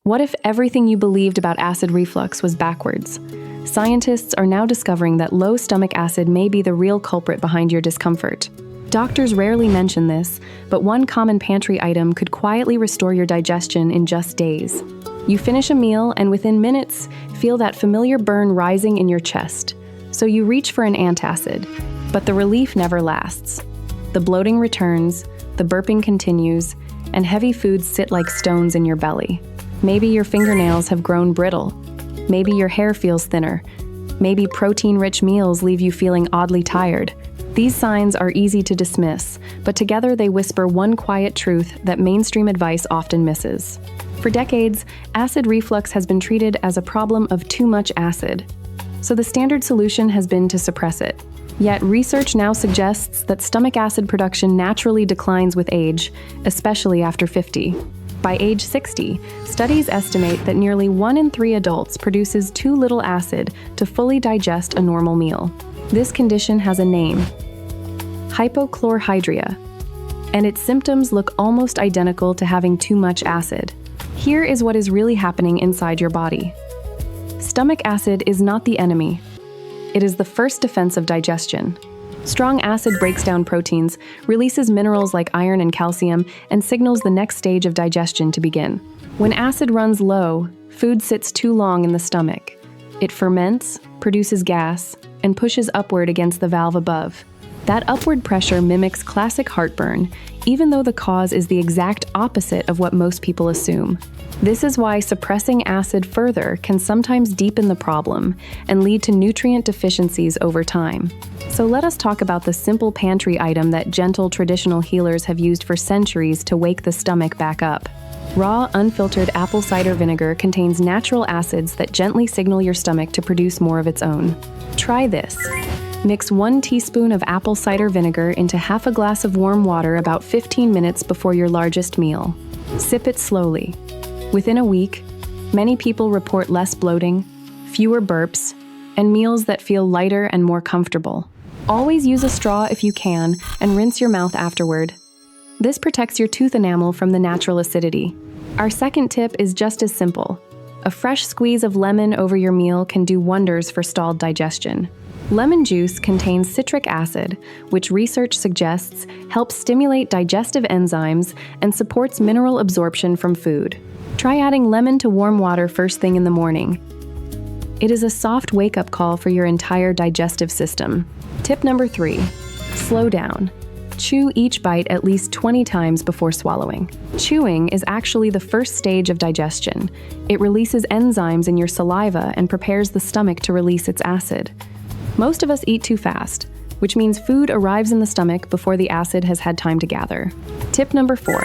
What if everything you believed about acid reflux was backwards? Scientists are now discovering that low stomach acid may be the real culprit behind your discomfort. Doctors rarely mention this, but one common pantry item could quietly restore your digestion in just days. You finish a meal and within minutes, feel that familiar burn rising in your chest. So you reach for an antacid, but the relief never lasts. The bloating returns, the burping continues, and heavy foods sit like stones in your belly. Maybe your fingernails have grown brittle. Maybe your hair feels thinner. Maybe protein-rich meals leave you feeling oddly tired. These signs are easy to dismiss, but together they whisper one quiet truth that mainstream advice often misses. For decades, acid reflux has been treated as a problem of too much acid. So the standard solution has been to suppress it. Yet research now suggests that stomach acid production naturally declines with age, especially after 50. By age 60, studies estimate that nearly 1 in 3 adults produces too little acid to fully digest a normal meal. This condition has a name: hypochlorhydria, and its symptoms look almost identical to having too much acid. Here is what is really happening inside your body. Stomach acid is not the enemy. It is the first defense of digestion. Strong acid breaks down proteins, releases minerals like iron and calcium, and signals the next stage of digestion to begin. When acid runs low, food sits too long in the stomach. It ferments, produces gas, and pushes upward against the valve above. That upward pressure mimics classic heartburn, even though the cause is the exact opposite of what most people assume. This is why suppressing acid further can sometimes deepen the problem and lead to nutrient deficiencies over time. So let us talk about the simple pantry item that gentle traditional healers have used for centuries to wake the stomach back up. Raw, unfiltered apple cider vinegar contains natural acids that gently signal your stomach to produce more of its own. Try this. Mix 1 teaspoon of apple cider vinegar into half a glass of warm water about 15 minutes before your largest meal. Sip it slowly. Within a week, many people report less bloating, fewer burps, and meals that feel lighter and more comfortable. Always use a straw if you can, and rinse your mouth afterward. This protects your tooth enamel from the natural acidity. Our second tip is just as simple. A fresh squeeze of lemon over your meal can do wonders for stalled digestion. Lemon juice contains citric acid, which research suggests helps stimulate digestive enzymes and supports mineral absorption from food. Try adding lemon to warm water first thing in the morning. It is a soft wake-up call for your entire digestive system. Tip number 3, slow down. Chew each bite at least 20 times before swallowing. Chewing is actually the first stage of digestion. It releases enzymes in your saliva and prepares the stomach to release its acid. Most of us eat too fast, which means food arrives in the stomach before the acid has had time to gather. Tip number 4,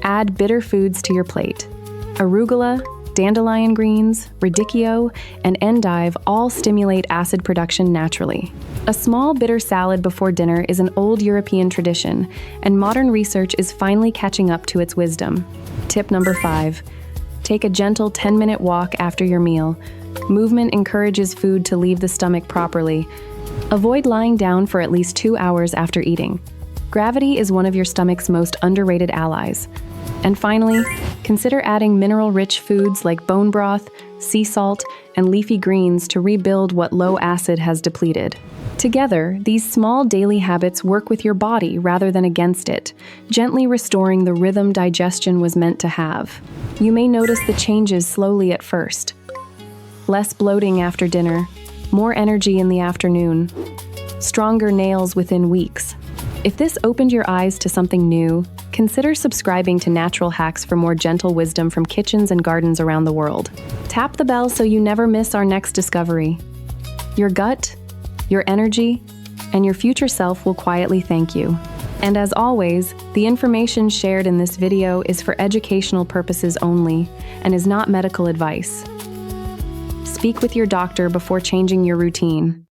add bitter foods to your plate. Arugula, dandelion greens, radicchio, and endive all stimulate acid production naturally. A small bitter salad before dinner is an old European tradition, and modern research is finally catching up to its wisdom. Tip number 5, take a gentle 10-minute walk after your meal. Movement encourages food to leave the stomach properly. Avoid lying down for at least 2 hours after eating. Gravity is one of your stomach's most underrated allies. And finally, consider adding mineral-rich foods like bone broth, sea salt, and leafy greens to rebuild what low acid has depleted. Together, these small daily habits work with your body rather than against it, gently restoring the rhythm digestion was meant to have. You may notice the changes slowly at first. Less bloating after dinner, more energy in the afternoon, stronger nails within weeks. If this opened your eyes to something new, consider subscribing to Natural Hacks for more gentle wisdom from kitchens and gardens around the world. Tap the bell so you never miss our next discovery. Your gut, your energy, and your future self will quietly thank you. And as always, the information shared in this video is for educational purposes only and is not medical advice. Speak with your doctor before changing your routine.